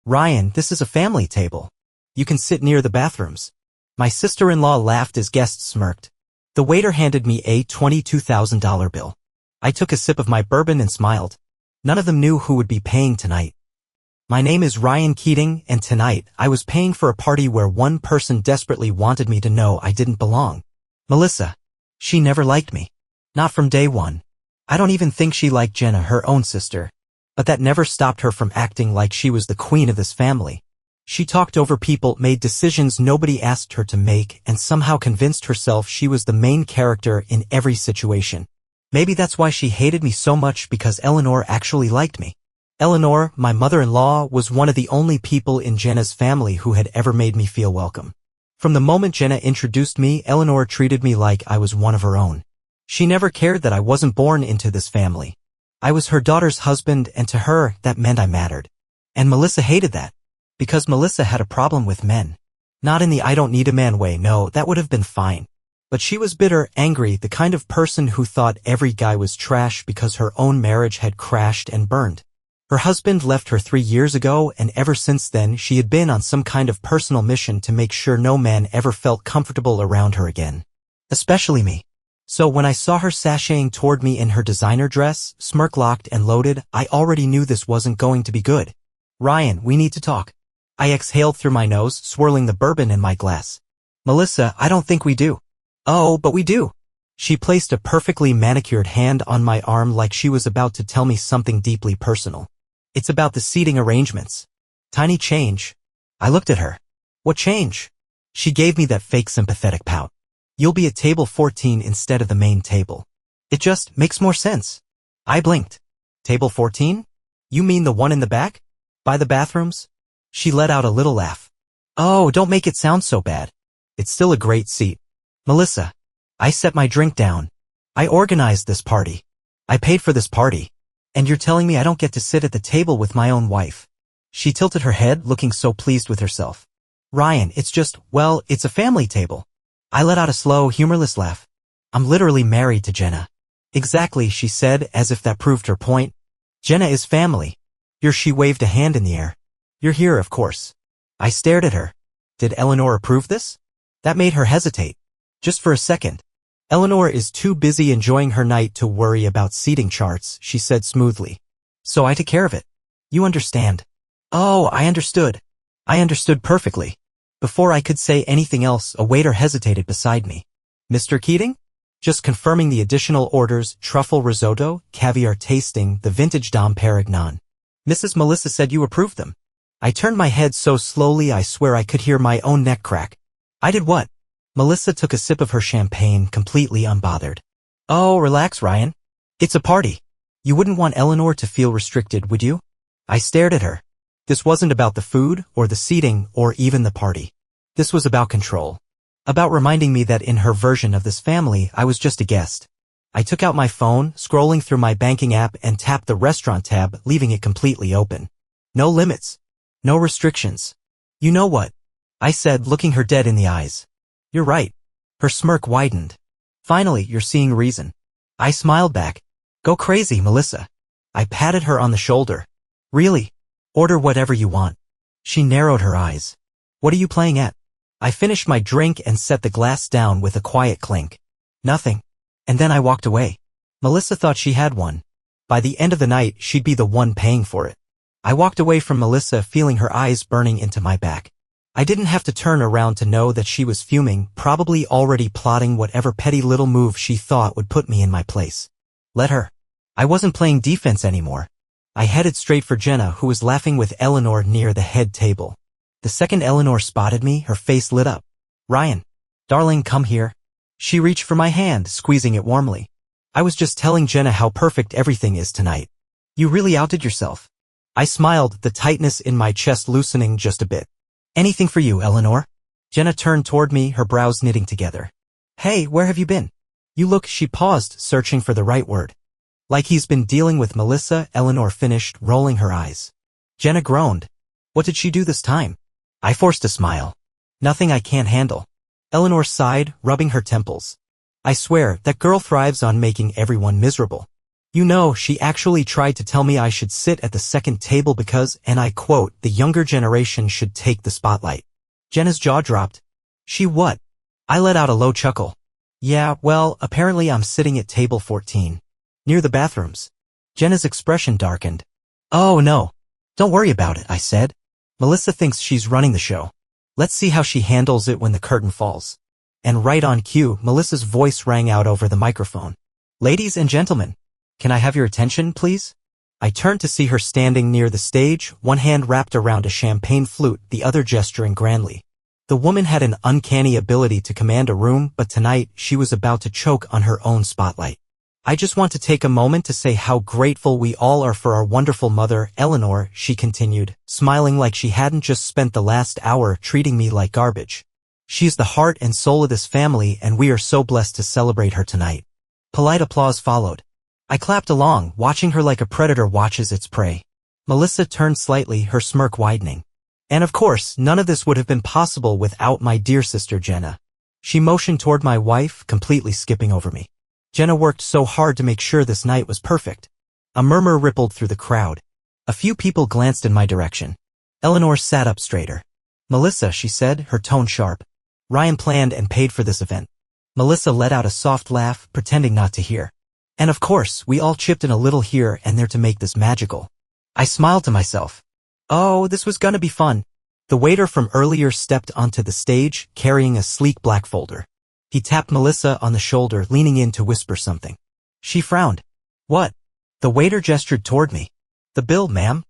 Ryan, this is a family table. You can sit near the bathrooms. My sister-in-law laughed as guests smirked. The waiter handed me a $22,000 bill. I took a sip of my bourbon and smiled. None of them knew who would be paying tonight. My name is Ryan Keating, and tonight I was paying for a party where one person desperately wanted me to know I didn't belong. Melissa. She never liked me. Not from day one. I don't even think she liked Jenna, her own sister. But that never stopped her from acting like she was the queen of this family. She talked over people, made decisions nobody asked her to make, and somehow convinced herself she was the main character in every situation. Maybe that's why she hated me so much, because Eleanor actually liked me. Eleanor, my mother-in-law, was one of the only people in Jenna's family who had ever made me feel welcome. From the moment Jenna introduced me, Eleanor treated me like I was one of her own. She never cared that I wasn't born into this family. I was her daughter's husband, and to her, that meant I mattered. And Melissa hated that. Because Melissa had a problem with men. Not in the I don't need a man way, no, that would have been fine. But she was bitter, angry, the kind of person who thought every guy was trash because her own marriage had crashed and burned. Her husband left her 3 years ago, and ever since then she had been on some kind of personal mission to make sure no man ever felt comfortable around her again. Especially me. So when I saw her sashaying toward me in her designer dress, smirk locked and loaded, I already knew this wasn't going to be good. Ryan, we need to talk. I exhaled through my nose, swirling the bourbon in my glass. Melissa, I don't think we do. Oh, but we do. She placed a perfectly manicured hand on my arm like she was about to tell me something deeply personal. It's about the seating arrangements. Tiny change. I looked at her. What change? She gave me that fake sympathetic pout. You'll be at table 14 instead of the main table. It just makes more sense. I blinked. Table 14? You mean the one in the back? By the bathrooms? She let out a little laugh. Oh, don't make it sound so bad. It's still a great seat. Melissa. I set my drink down. I organized this party. I paid for this party. And you're telling me I don't get to sit at the table with my own wife? She tilted her head, looking so pleased with herself. Ryan, it's just, well, it's a family table. I let out a slow, humorless laugh. I'm literally married to Jenna. Exactly, she said, as if that proved her point. Jenna is family. She waved a hand in the air. You're here, of course. I stared at her. Did Eleanor approve this? That made her hesitate. Just for a second. Eleanor is too busy enjoying her night to worry about seating charts, she said smoothly. So I took care of it. You understand. Oh, I understood. I understood perfectly. Before I could say anything else, a waiter hesitated beside me. Mr. Keating? Just confirming the additional orders, truffle risotto, caviar tasting, the vintage Dom Perignon. Mrs. Melissa said you approved them. I turned my head so slowly I swear I could hear my own neck crack. I did what? Melissa took a sip of her champagne, completely unbothered. Oh, relax, Ryan. It's a party. You wouldn't want Eleanor to feel restricted, would you? I stared at her. This wasn't about the food, or the seating, or even the party. This was about control. About reminding me that in her version of this family, I was just a guest. I took out my phone, scrolling through my banking app, and tapped the restaurant tab, leaving it completely open. No limits. No restrictions. You know what? I said, looking her dead in the eyes. You're right. Her smirk widened. Finally, you're seeing reason. I smiled back. Go crazy, Melissa. I patted her on the shoulder. Really? Order whatever you want. She narrowed her eyes. What are you playing at? I finished my drink and set the glass down with a quiet clink. Nothing. And then I walked away. Melissa thought she had one. By the end of the night, she'd be the one paying for it. I walked away from Melissa, feeling her eyes burning into my back. I didn't have to turn around to know that she was fuming, probably already plotting whatever petty little move she thought would put me in my place. Let her. I wasn't playing defense anymore. I headed straight for Jenna, who was laughing with Eleanor near the head table. The second Eleanor spotted me, her face lit up. Ryan. Darling, come here. She reached for my hand, squeezing it warmly. I was just telling Jenna how perfect everything is tonight. You really outdid yourself. I smiled, the tightness in my chest loosening just a bit. Anything for you, Eleanor? Jenna turned toward me, her brows knitting together. Hey, where have you been? You look, she paused, searching for the right word. Like he's been dealing with Melissa, Eleanor finished, rolling her eyes. Jenna groaned. What did she do this time? I forced a smile. Nothing I can't handle. Eleanor sighed, rubbing her temples. I swear, that girl thrives on making everyone miserable. You know, she actually tried to tell me I should sit at the second table because, and I quote, the younger generation should take the spotlight. Jenna's jaw dropped. She what? I let out a low chuckle. Yeah, well, apparently I'm sitting at table 14. Near the bathrooms. Jenna's expression darkened. Oh no. Don't worry about it, I said. Melissa thinks she's running the show. Let's see how she handles it when the curtain falls. And right on cue, Melissa's voice rang out over the microphone. Ladies and gentlemen, can I have your attention, please? I turned to see her standing near the stage, one hand wrapped around a champagne flute, the other gesturing grandly. The woman had an uncanny ability to command a room, but tonight she was about to choke on her own spotlight. I just want to take a moment to say how grateful we all are for our wonderful mother, Eleanor, she continued, smiling like she hadn't just spent the last hour treating me like garbage. She is the heart and soul of this family, and we are so blessed to celebrate her tonight. Polite applause followed. I clapped along, watching her like a predator watches its prey. Melissa turned slightly, her smirk widening. And of course, none of this would have been possible without my dear sister Jenna. She motioned toward my wife, completely skipping over me. Jenna worked so hard to make sure this night was perfect. A murmur rippled through the crowd. A few people glanced in my direction. Eleanor sat up straighter. Melissa, she said, her tone sharp. Ryan planned and paid for this event. Melissa let out a soft laugh, pretending not to hear. And of course, we all chipped in a little here and there to make this magical. I smiled to myself. Oh, this was gonna be fun. The waiter from earlier stepped onto the stage, carrying a sleek black folder. He tapped Melissa on the shoulder, leaning in to whisper something. She frowned. What? The waiter gestured toward me. The bill, ma'am.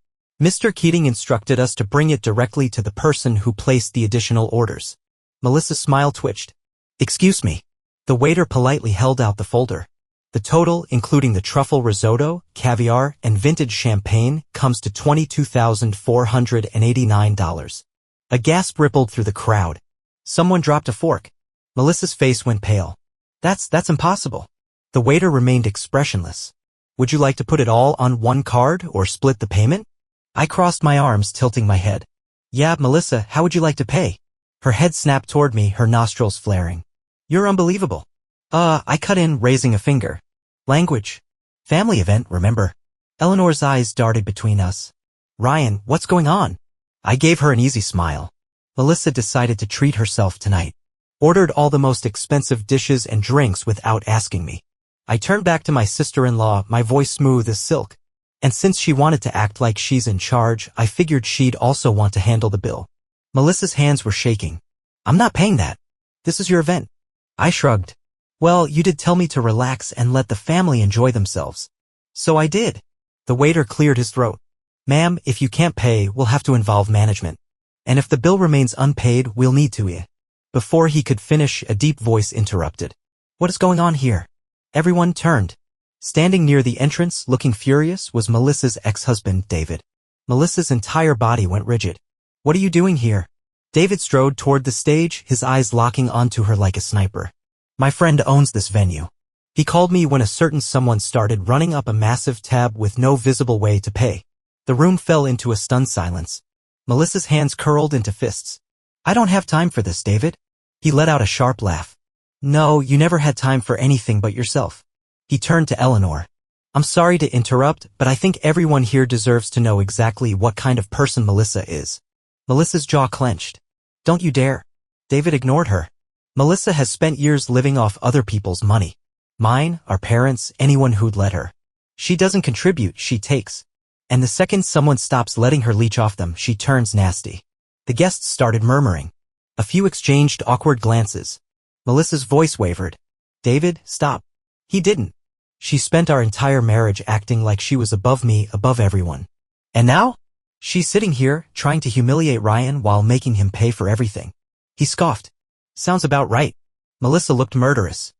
Mr. Keating instructed us to bring it directly to the person who placed the additional orders. Melissa's smile twitched. Excuse me. The waiter politely held out the folder. The total, including the truffle risotto, caviar, and vintage champagne, comes to $22,489. A gasp rippled through the crowd. Someone dropped a fork. Melissa's face went pale. That's impossible. The waiter remained expressionless. Would you like to put it all on one card or split the payment? I crossed my arms, tilting my head. Yeah, Melissa, how would you like to pay? Her head snapped toward me, her nostrils flaring. You're unbelievable. I cut in, raising a finger. Language. Family event, remember? Eleanor's eyes darted between us. Ryan, what's going on? I gave her an easy smile. Melissa decided to treat herself tonight. Ordered all the most expensive dishes and drinks without asking me. I turned back to my sister-in-law, my voice smooth as silk. And since she wanted to act like she's in charge, I figured she'd also want to handle the bill. Melissa's hands were shaking. I'm not paying that. This is your event. I shrugged. Well, you did tell me to relax and let the family enjoy themselves. So I did. The waiter cleared his throat. Ma'am, if you can't pay, we'll have to involve management. And if the bill remains unpaid, we'll need to. Before he could finish, a deep voice interrupted. What is going on here? Everyone turned. Standing near the entrance, looking furious, was Melissa's ex-husband, David. Melissa's entire body went rigid. What are you doing here? David strode toward the stage, his eyes locking onto her like a sniper. My friend owns this venue. He called me when a certain someone started running up a massive tab with no visible way to pay. The room fell into a stunned silence. Melissa's hands curled into fists. I don't have time for this, David. He let out a sharp laugh. No, you never had time for anything but yourself. He turned to Eleanor. I'm sorry to interrupt, but I think everyone here deserves to know exactly what kind of person Melissa is. Melissa's jaw clenched. Don't you dare. David ignored her. Melissa has spent years living off other people's money. Mine, our parents, anyone who'd let her. She doesn't contribute, she takes. And the second someone stops letting her leech off them, she turns nasty. The guests started murmuring. A few exchanged awkward glances. Melissa's voice wavered. David, stop. He didn't. She spent our entire marriage acting like she was above me, above everyone. And now? She's sitting here, trying to humiliate Ryan while making him pay for everything. He scoffed. Sounds about right. Melissa looked murderous.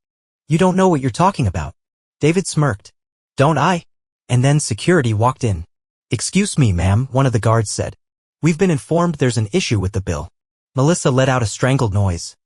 You don't know what you're talking about. David smirked. Don't I? And then security walked in. Excuse me, ma'am, one of the guards said. We've been informed there's an issue with the bill. Melissa let out a strangled noise.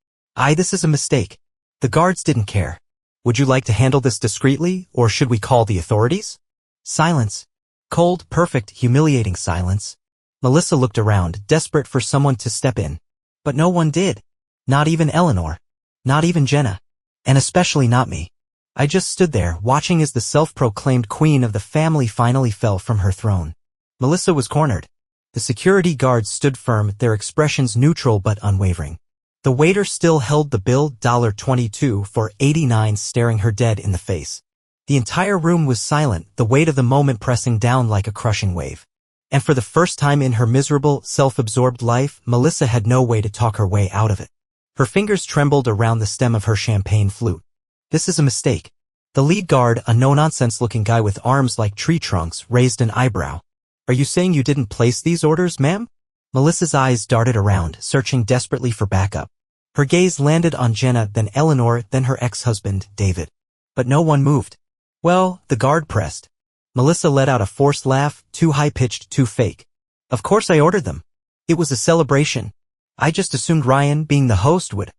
This is a mistake. The guards didn't care. Would you like to handle this discreetly, or should we call the authorities? Silence. Cold, perfect, humiliating silence. Melissa looked around, desperate for someone to step in. But no one did. Not even Eleanor. Not even Jenna. And especially not me. I just stood there, watching as the self-proclaimed queen of the family finally fell from her throne. Melissa was cornered. The security guards stood firm, their expressions neutral but unwavering. The waiter still held the bill, $22 for 89, staring her dead in the face. The entire room was silent, the weight of the moment pressing down like a crushing wave. And for the first time in her miserable, self-absorbed life, Melissa had no way to talk her way out of it. Her fingers trembled around the stem of her champagne flute. This is a mistake. The lead guard, a no-nonsense-looking guy with arms like tree trunks, raised an eyebrow. Are you saying you didn't place these orders, ma'am? Melissa's eyes darted around, searching desperately for backup. Her gaze landed on Jenna, then Eleanor, then her ex-husband, David. But no one moved. Well, the guard pressed. Melissa let out a forced laugh, too high-pitched, too fake. Of course I ordered them. It was a celebration. I just assumed Ryan, being the host, would.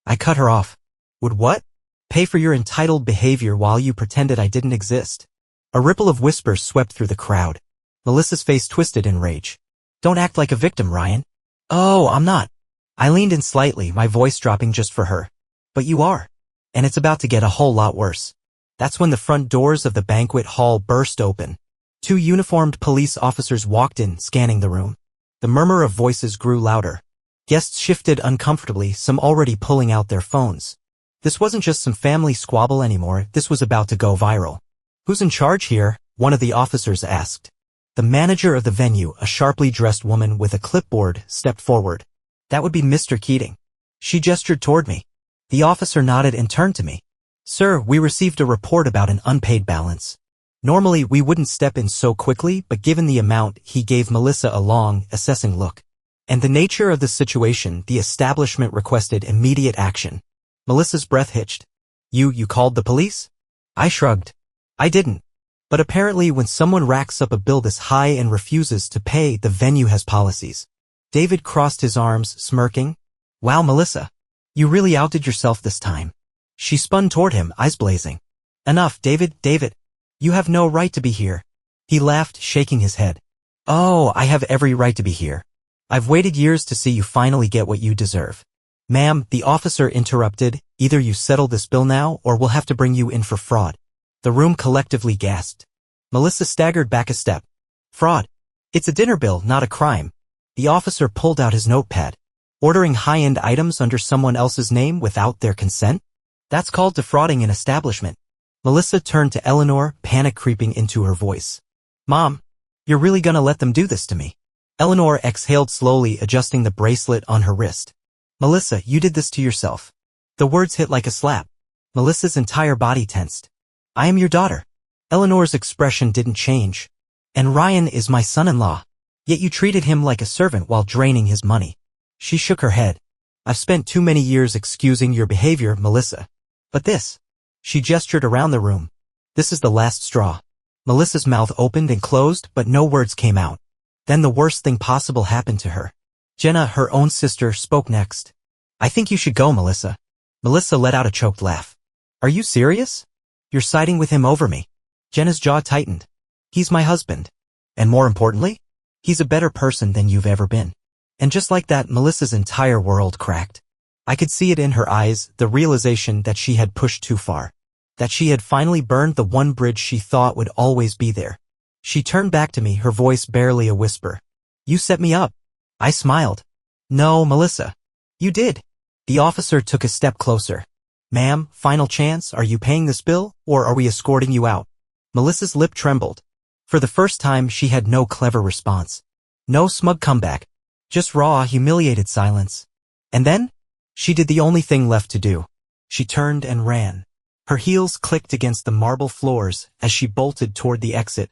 I cut her off. Would what? Pay for your entitled behavior while you pretended I didn't exist. A ripple of whispers swept through the crowd. Melissa's face twisted in rage. Don't act like a victim, Ryan. Oh, I'm not. I leaned in slightly, my voice dropping just for her. But you are. And it's about to get a whole lot worse. That's when the front doors of the banquet hall burst open. 2 uniformed police officers walked in, scanning the room. The murmur of voices grew louder. Guests shifted uncomfortably, some already pulling out their phones. This wasn't just some family squabble anymore, this was about to go viral. Who's in charge here? One of the officers asked. The manager of the venue, a sharply dressed woman with a clipboard, stepped forward. That would be Mr. Keating. She gestured toward me. The officer nodded and turned to me. Sir, we received a report about an unpaid balance. Normally we wouldn't step in so quickly, but given the amount, he gave Melissa a long, assessing look. And the nature of the situation, the establishment requested immediate action. Melissa's breath hitched. You called the police? I shrugged. I didn't. But apparently when someone racks up a bill this high and refuses to pay, the venue has policies. David crossed his arms, smirking. Wow, Melissa. You really outdid yourself this time. She spun toward him, eyes blazing. Enough, David. You have no right to be here. He laughed, shaking his head. Oh, I have every right to be here. I've waited years to see you finally get what you deserve. Ma'am, the officer interrupted, either you settle this bill now or we'll have to bring you in for fraud. The room collectively gasped. Melissa staggered back a step. Fraud. It's a dinner bill, not a crime. The officer pulled out his notepad. Ordering high-end items under someone else's name without their consent? That's called defrauding an establishment. Melissa turned to Eleanor, panic creeping into her voice. Mom, you're really gonna let them do this to me? Eleanor exhaled slowly, adjusting the bracelet on her wrist. Melissa, you did this to yourself. The words hit like a slap. Melissa's entire body tensed. I am your daughter. Eleanor's expression didn't change. And Ryan is my son-in-law. Yet you treated him like a servant while draining his money. She shook her head. I've spent too many years excusing your behavior, Melissa. But this. She gestured around the room. This is the last straw. Melissa's mouth opened and closed, but no words came out. Then the worst thing possible happened to her. Jenna, her own sister, spoke next. I think you should go, Melissa. Melissa let out a choked laugh. Are you serious? You're siding with him over me. Jenna's jaw tightened. He's my husband. And more importantly, he's a better person than you've ever been. And just like that, Melissa's entire world cracked. I could see it in her eyes, the realization that she had pushed too far. That she had finally burned the one bridge she thought would always be there. She turned back to me, her voice barely a whisper. You set me up. I smiled. No, Melissa. You did. The officer took a step closer. Ma'am, final chance, are you paying this bill, or are we escorting you out? Melissa's lip trembled. For the first time, she had no clever response. No smug comeback. Just raw, humiliated silence. And then? She did the only thing left to do. She turned and ran. Her heels clicked against the marble floors as she bolted toward the exit,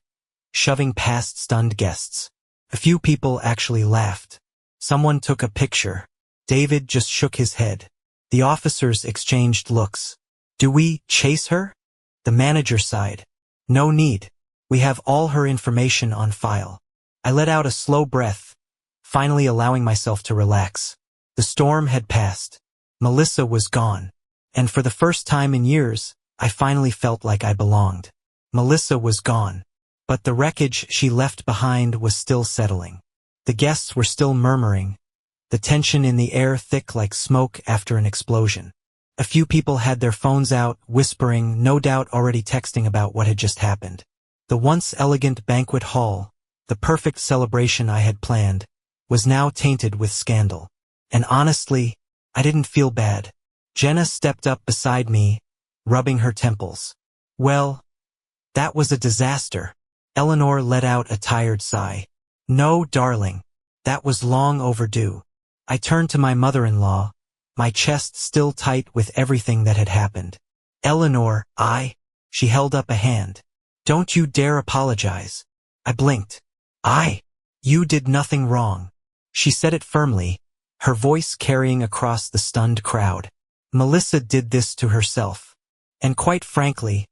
shoving past stunned guests. A few people actually laughed. Someone took a picture. David just shook his head. The officers exchanged looks. Do we chase her? The manager sighed. No need. We have all her information on file. I let out a slow breath, finally allowing myself to relax. The storm had passed. Melissa was gone. And for the first time in years, I finally felt like I belonged. Melissa was gone. But the wreckage she left behind was still settling. The guests were still murmuring, the tension in the air thick like smoke after an explosion. A few people had their phones out, whispering, no doubt already texting about what had just happened. The once elegant banquet hall, the perfect celebration I had planned, was now tainted with scandal. And honestly, I didn't feel bad. Jenna stepped up beside me, rubbing her temples. Well, that was a disaster. Eleanor let out a tired sigh. No, darling. That was long overdue. I turned to my mother-in-law, my chest still tight with everything that had happened. Eleanor, she held up a hand. Don't you dare apologize. I blinked. You did nothing wrong. She said it firmly, her voice carrying across the stunned crowd. Melissa did this to herself. And quite frankly,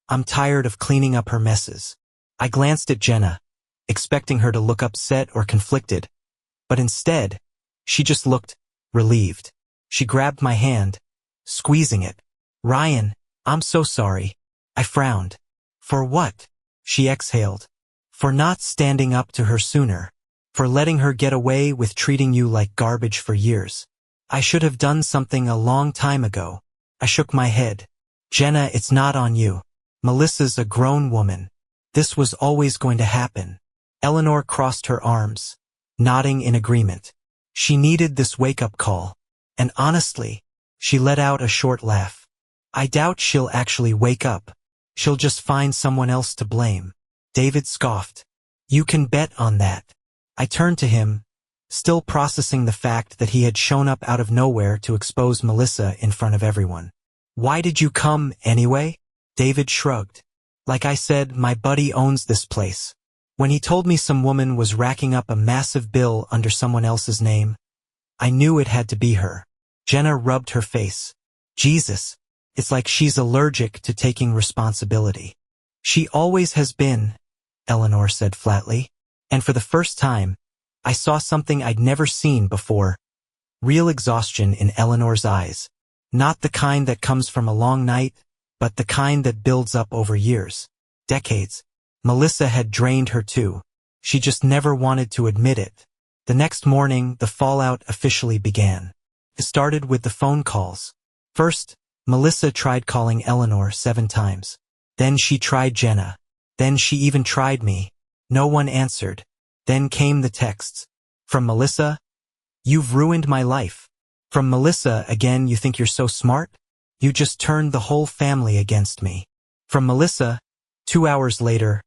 I'm tired of cleaning up her messes. I glanced at Jenna, expecting her to look upset or conflicted, but instead, she just looked relieved. She grabbed my hand, squeezing it. Ryan, I'm so sorry. I frowned. For what? She exhaled. For not standing up to her sooner. For letting her get away with treating you like garbage for years. I should have done something a long time ago. I shook my head. Jenna, it's not on you. Melissa's a grown woman. This was always going to happen. Eleanor crossed her arms, nodding in agreement. She needed this wake-up call. And honestly, she let out a short laugh. I doubt she'll actually wake up. She'll just find someone else to blame. David scoffed. You can bet on that. I turned to him, still processing the fact that he had shown up out of nowhere to expose Melissa in front of everyone. Why did you come, anyway? David shrugged. Like I said, my buddy owns this place. When he told me some woman was racking up a massive bill under someone else's name, I knew it had to be her. Jenna rubbed her face. Jesus, it's like she's allergic to taking responsibility. She always has been, Eleanor said flatly. And for the first time, I saw something I'd never seen before. Real exhaustion in Eleanor's eyes. Not the kind that comes from a long night, but the kind that builds up over years. Decades. Melissa had drained her too. She just never wanted to admit it. The next morning, the fallout officially began. It started with the phone calls. First, Melissa tried calling Eleanor 7 times. Then she tried Jenna. Then she even tried me. No one answered. Then came the texts. From Melissa, you've ruined my life. From Melissa, again, you think you're so smart? You just turned the whole family against me. From Melissa, 2 hours later,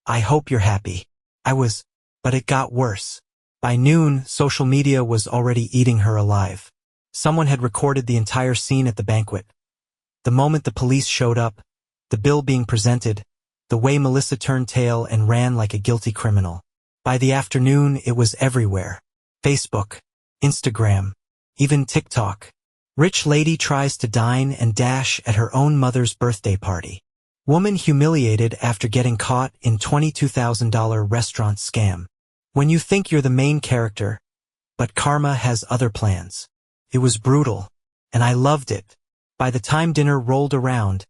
I hope you're happy. But it got worse. By noon, social media was already eating her alive. Someone had recorded the entire scene at the banquet. The moment the police showed up, the bill being presented, the way Melissa turned tail and ran like a guilty criminal. By the afternoon, it was everywhere. Facebook, Instagram, even TikTok. Rich lady tries to dine and dash at her own mother's birthday party. Woman humiliated after getting caught in $22,000 restaurant scam. When you think you're the main character, but karma has other plans. It was brutal, and I loved it. By the time dinner rolled around,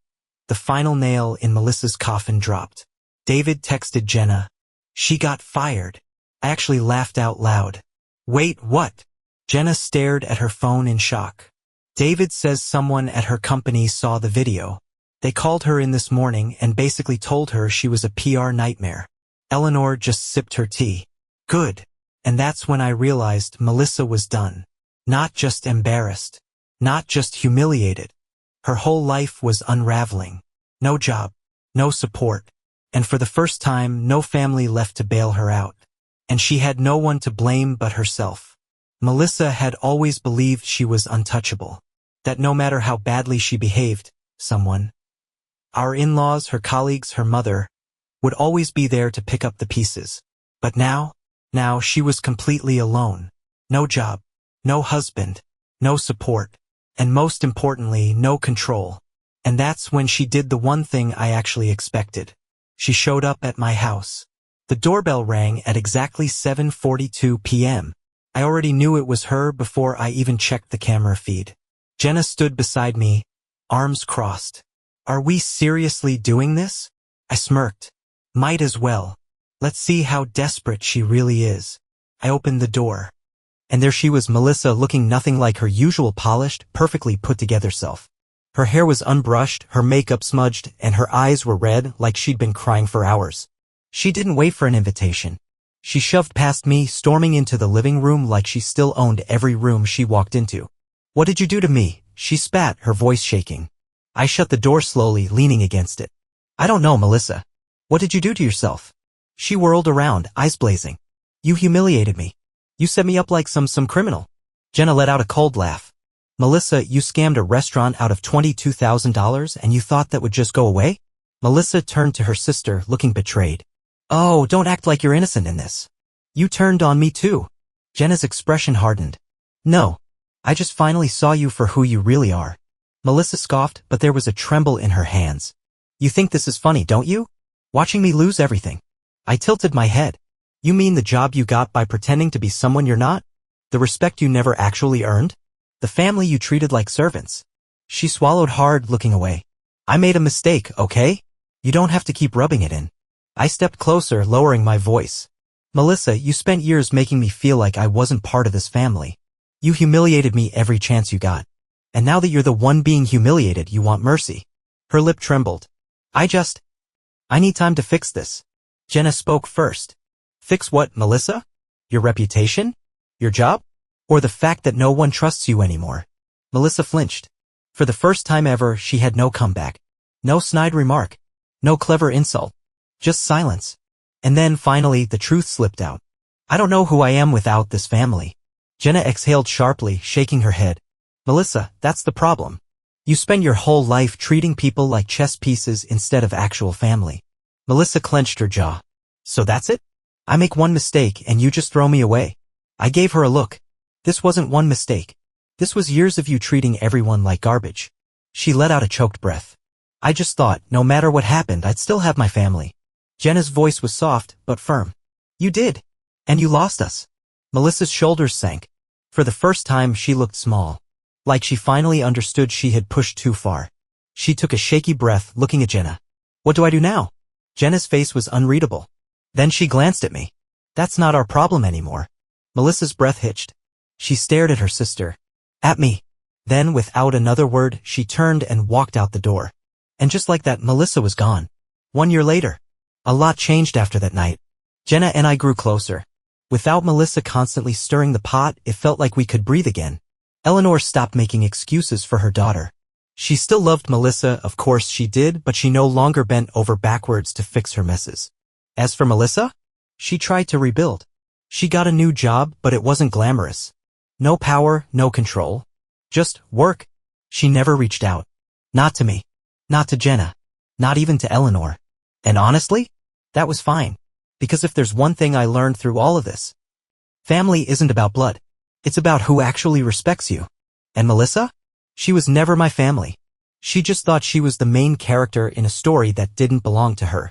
the final nail in Melissa's coffin dropped. David texted Jenna. She got fired. I actually laughed out loud. Wait, what? Jenna stared at her phone in shock. David says someone at her company saw the video. They called her in this morning and basically told her she was a PR nightmare. Eleanor just sipped her tea. Good. And that's when I realized Melissa was done. Not just embarrassed. Not just humiliated. Her whole life was unraveling. No job. No support. And for the first time, no family left to bail her out. And she had no one to blame but herself. Melissa had always believed she was untouchable. That no matter how badly she behaved, someone, our in-laws, her colleagues, her mother, would always be there to pick up the pieces. But now she was completely alone. No job, no husband, no support, and most importantly, no control. And that's when she did the one thing I actually expected. She showed up at my house. The doorbell rang at exactly 7:42 p.m. I already knew it was her before I even checked the camera feed. Jenna stood beside me, arms crossed. Are we seriously doing this? I smirked. Might as well. Let's see how desperate she really is. I opened the door. And there she was, Melissa, looking nothing like her usual polished, perfectly put-together self. Her hair was unbrushed, her makeup smudged, and her eyes were red like she'd been crying for hours. She didn't wait for an invitation. She shoved past me, storming into the living room like she still owned every room she walked into. "What did you do to me?" she spat, her voice shaking. I shut the door slowly, leaning against it. "I don't know, Melissa. What did you do to yourself?" She whirled around, eyes blazing. "You humiliated me. You set me up like some criminal." Jenna let out a cold laugh. "Melissa, you scammed a restaurant out of $22,000 and you thought that would just go away?" Melissa turned to her sister, looking betrayed. "Oh, don't act like you're innocent in this. You turned on me too." Jenna's expression hardened. "No. I just finally saw you for who you really are." Melissa scoffed, but there was a tremble in her hands. "You think this is funny, don't you? Watching me lose everything." I tilted my head. "You mean the job you got by pretending to be someone you're not? The respect you never actually earned? The family you treated like servants?" She swallowed hard, looking away. "I made a mistake, okay? You don't have to keep rubbing it in." I stepped closer, lowering my voice. "Melissa, you spent years making me feel like I wasn't part of this family. You humiliated me every chance you got. And now that you're the one being humiliated, you want mercy." Her lip trembled. I need time to fix this." Jenna spoke first. "Fix what, Melissa? Your reputation? Your job? Or the fact that no one trusts you anymore?" Melissa flinched. For the first time ever, she had no comeback. No snide remark. No clever insult. Just silence. And then, finally, the truth slipped out. "I don't know who I am without this family." Jenna exhaled sharply, shaking her head. "Melissa, that's the problem. You spend your whole life treating people like chess pieces instead of actual family." Melissa clenched her jaw. "So that's it? I make one mistake and you just throw me away?" I gave her a look. "This wasn't one mistake. This was years of you treating everyone like garbage." She let out a choked breath. "I just thought, no matter what happened, I'd still have my family." Jenna's voice was soft, but firm. "You did. And you lost us." Melissa's shoulders sank. For the first time, she looked small. Like she finally understood she had pushed too far. She took a shaky breath, looking at Jenna. "What do I do now?" Jenna's face was unreadable. Then she glanced at me. "That's not our problem anymore." Melissa's breath hitched. She stared at her sister. At me. Then, without another word, she turned and walked out the door. And just like that, Melissa was gone. 1 year later. A lot changed after that night. Jenna and I grew closer. Without Melissa constantly stirring the pot, it felt like we could breathe again. Eleanor stopped making excuses for her daughter. She still loved Melissa, of course she did, but she no longer bent over backwards to fix her messes. As for Melissa, she tried to rebuild. She got a new job, but it wasn't glamorous. No power, no control. Just work. She never reached out. Not to me. Not to Jenna. Not even to Eleanor. And honestly, that was fine. Because if there's one thing I learned through all of this, family isn't about blood. It's about who actually respects you. And Melissa? She was never my family. She just thought she was the main character in a story that didn't belong to her.